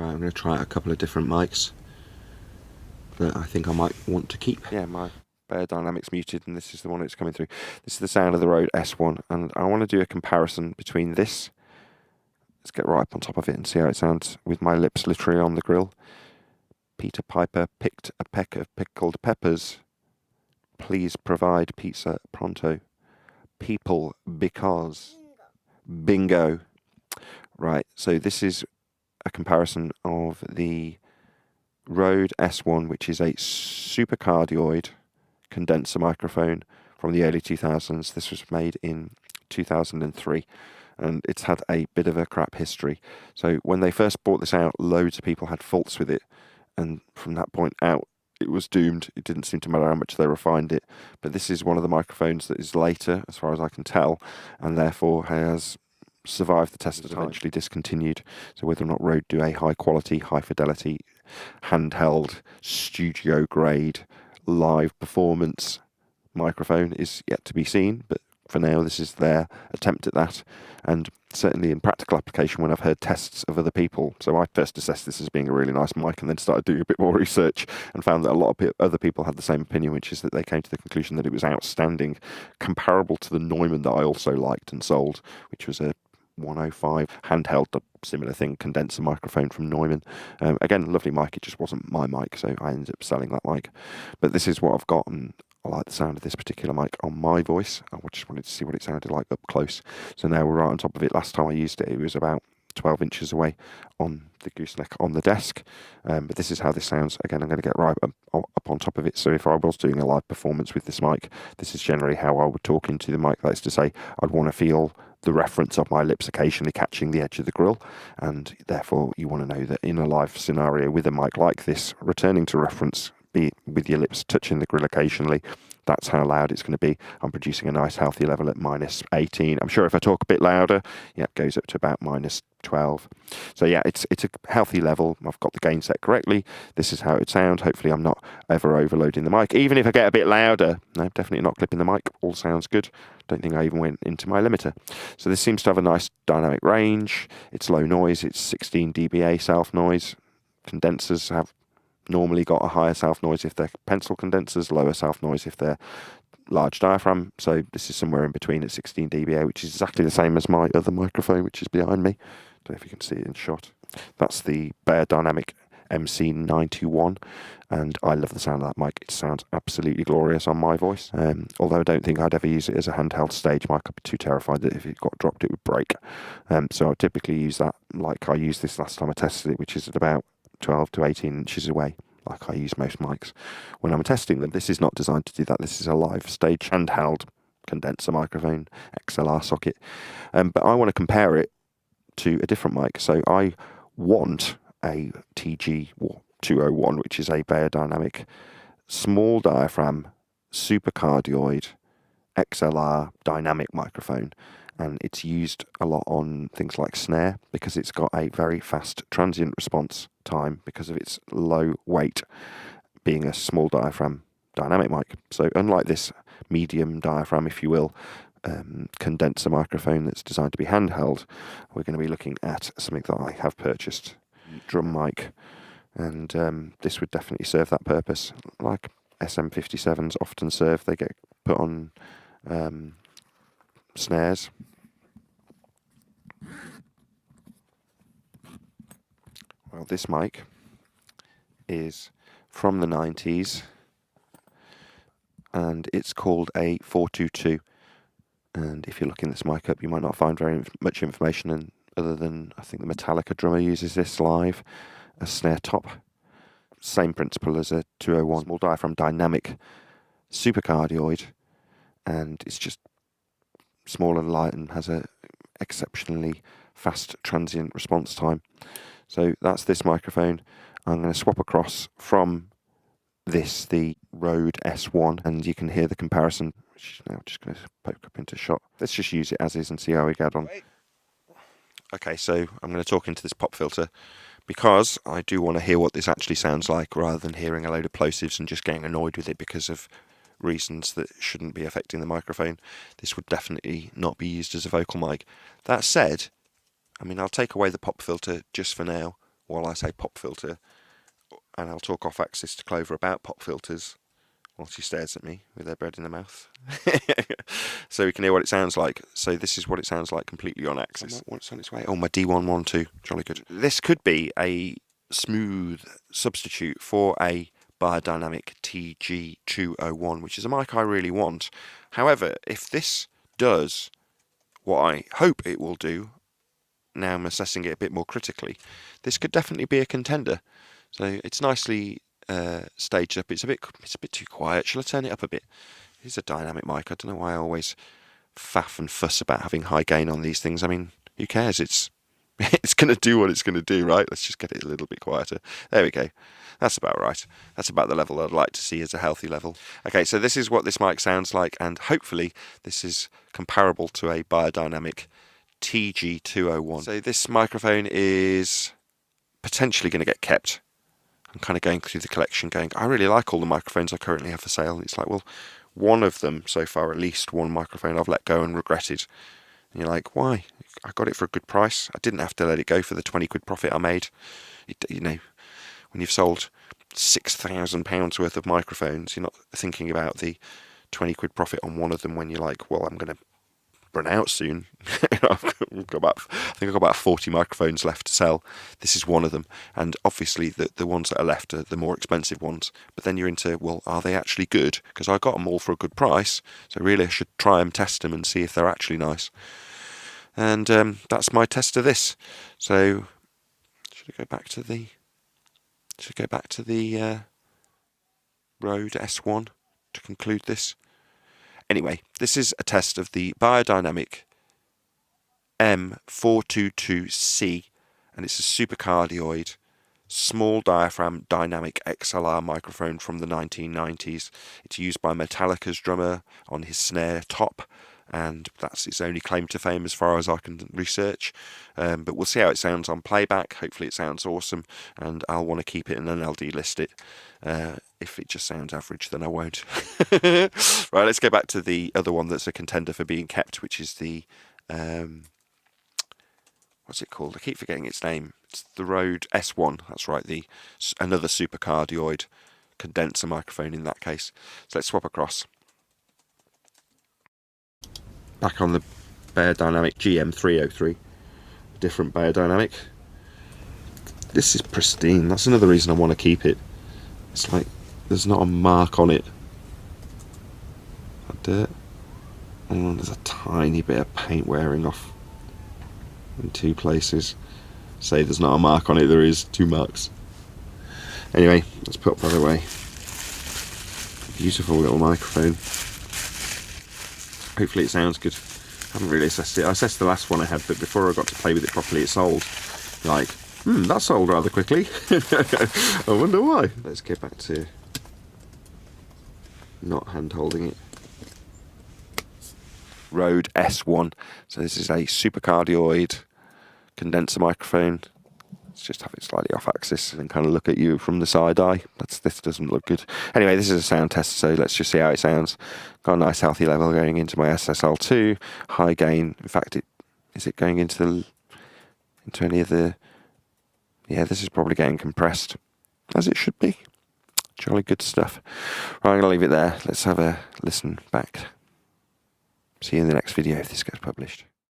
Right, I'm going to try out a couple of different mics that I think I might want to keep. Yeah, my Beyerdynamic's muted, and this is the one that's coming through. This is the sound of the Rode S1, and I want to do a comparison between this. Let's get right up on top of it and see how it sounds with my lips literally on the grill. Peter Piper picked a peck of pickled peppers. Please provide pizza pronto. People, because. Bingo. Right, so this is a comparison of the Rode S1, which is a Supercardioid condenser microphone from the early 2000s. This was made in 2003, and it's had a bit of a crap history. So when they first brought this out, loads of people had faults with it, and from that point out, it was doomed. It didn't seem to matter how much they refined it. But this is one of the microphones that is later, as far as I can tell, and therefore has survived the test and eventually discontinued. So whether or not Rode do a high quality, high fidelity, handheld, studio grade, live performance microphone is yet to be seen, but for now this is their attempt at that, and certainly in practical application when I've heard tests of other people. So I first assessed this as being a really nice mic and then started doing a bit more research and found that a lot of other people had the same opinion, which is that they came to the conclusion that it was outstanding, comparable to the Neumann that I also liked and sold, which was a 105 handheld, a similar thing, condenser microphone from Neumann. Again, lovely mic, it just wasn't my mic, so I ended up selling that mic. But this is what I've got, and I like the sound of this particular mic on my voice. I just wanted to see what it sounded like up close. So now we're right on top of it. Last time I used it, it was about 12 inches away on the gooseneck on the desk. But this is how this sounds. Again, I'm going to get right up on top of it. So if I was doing a live performance with this mic, this is generally how I would talk into the mic. That is to say, I'd want to feel the reference of my lips occasionally catching the edge of the grill, and therefore you want to know that in a live scenario with a mic like this, returning to reference, be it with your lips touching the grill occasionally, that's how loud it's going to be. I'm producing a nice healthy level at minus 18. I'm sure if I talk a bit louder, yeah, it goes up to about minus 12. So yeah, it's a healthy level. I've got the gain set correctly. This is how it sounds. Hopefully I'm not ever overloading the mic. Even if I get a bit louder, no, definitely not clipping the mic. All sounds good. Don't think I even went into my limiter. So this seems to have a nice dynamic range. It's low noise. It's 16 dBA self noise. Condensers have normally got a higher self noise if they're pencil condensers, lower self noise if they're large diaphragm. So this is somewhere in between at 16 dBA, which is exactly the same as my other microphone, which is behind me. Don't know if you can see it in shot. That's the Beyerdynamic MC91, and I love the sound of that mic. It sounds absolutely glorious on my voice. Although I don't think I'd ever use it as a handheld stage mic. I'd be too terrified that if it got dropped it would break. So I typically use that like I used this last time I tested it, which is at about 12 to 18 inches away, like I use most mics when I'm testing them. This is not designed to do that. This is a live stage handheld condenser microphone, XLR socket. But I want to compare it to a different mic. So I want a TG201, which is a Beyerdynamic small diaphragm Supercardioid XLR dynamic microphone. And it's used a lot on things like snare because it's got a very fast transient response time because of its low weight, being a small diaphragm dynamic mic. So unlike this medium diaphragm, if you will, condenser microphone that's designed to be handheld, we're going to be looking at something that I have purchased, drum mic, and this would definitely serve that purpose, like SM57s often serve. They get put on snares. Well, this mic is from the 90s, and it's called a 422. And if you're looking this mic up, you might not find very much information other than I think the Metallica drummer uses this live, a snare top. Same principle as a 201, small diaphragm dynamic Supercardioid, and it's just small and light and has a exceptionally fast transient response time. So that's this microphone. I'm going to swap across from this, the Rode S1, and you can hear the comparison, which is now just going to poke up into shot. Let's just use it as is and see how we get on. Okay, so I'm going to talk into this pop filter because I do want to hear what this actually sounds like rather than hearing a load of plosives and just getting annoyed with it because of reasons that shouldn't be affecting the microphone. This would definitely not be used as a vocal mic. That said, I mean, I'll take away the pop filter just for now. while I say pop filter, and I'll talk off axis to Clover about pop filters while she stares at me with her bread in her mouth. So we can hear what it sounds like. So this is what it sounds like completely on axis. What's on its way? Oh, my D112, jolly good. This could be a smooth substitute for a Beyerdynamic TG201, which is a mic I really want. However, if this does what I hope it will do, now I'm assessing it a bit more critically, this could definitely be a contender. So it's nicely staged up. It's a bit too quiet. Shall I turn it up a bit? It's a dynamic mic. I don't know why I always faff and fuss about having high gain on these things. I mean, who cares? It's going to do what it's going to do, right? Let's just get it a little bit quieter. There we go. That's about right. That's about the level I'd like to see as a healthy level. Okay, so this is what this mic sounds like, and hopefully this is comparable to a Beyerdynamic TG201. So this microphone is potentially going to get kept. I'm kind of going through the collection going, I really like all the microphones I currently have for sale. And it's like, well, one of them so far, at least one microphone I've let go and regretted. And you're like, why? I got it for a good price. I didn't have to let it go for the 20 quid profit I made. You know, when you've sold £6,000 worth of microphones, you're not thinking about the 20 quid profit on one of them when you're like, well, I'm going to run out soon. I think I've got about 40 microphones left to sell. This is one of them, and obviously the ones that are left are the more expensive ones. But then you're into, well, are they actually good? Because I got them all for a good price, so really I should try and test them and see if they're actually nice. And that's my test of this. So should I go back to the Rode S1 to conclude this? Anyway, this is a test of the Beyerdynamic M422C, and it's a Supercardioid small diaphragm dynamic XLR microphone from the 1990s. It's used by Metallica's drummer on his snare Top, and that's its only claim to fame as far as I can research. But we'll see how it sounds on playback. Hopefully it sounds awesome, and I'll want to keep it and then I'll delist it. If it just sounds average, then I won't. Right, let's go back to the other one that's a contender for being kept, which is the what's it called? I keep forgetting its name. It's the Rode S1. That's right, another Supercardioid condenser microphone in that case. So let's swap across. Back on the Beyerdynamic GM303, different Beyerdynamic. This is pristine. That's another reason I want to keep it. It's like there's not a mark on it. That dirt. And there's a tiny bit of paint wearing off in two places. Say there's not a mark on it, there is 2 marks. Anyway, let's put that away. Beautiful little microphone. Hopefully it sounds good. I haven't really assessed it. I assessed the last one I had, but before I got to play with it properly, it sold. Like, that sold rather quickly. I wonder why. Let's get back to not hand holding it. Rode S1. So this is a Supercardioid condenser microphone. Let's just have it slightly off axis and kind of look at you from the side eye. This doesn't look good. Anyway, this is a sound test, so let's just see how it sounds. Got a nice healthy level going into my SSL2. High gain. In fact, is it going into any of the... Yeah, this is probably getting compressed, as it should be. Jolly good stuff. Right, I'm going to leave it there. Let's have a listen back. See you in the next video if this gets published.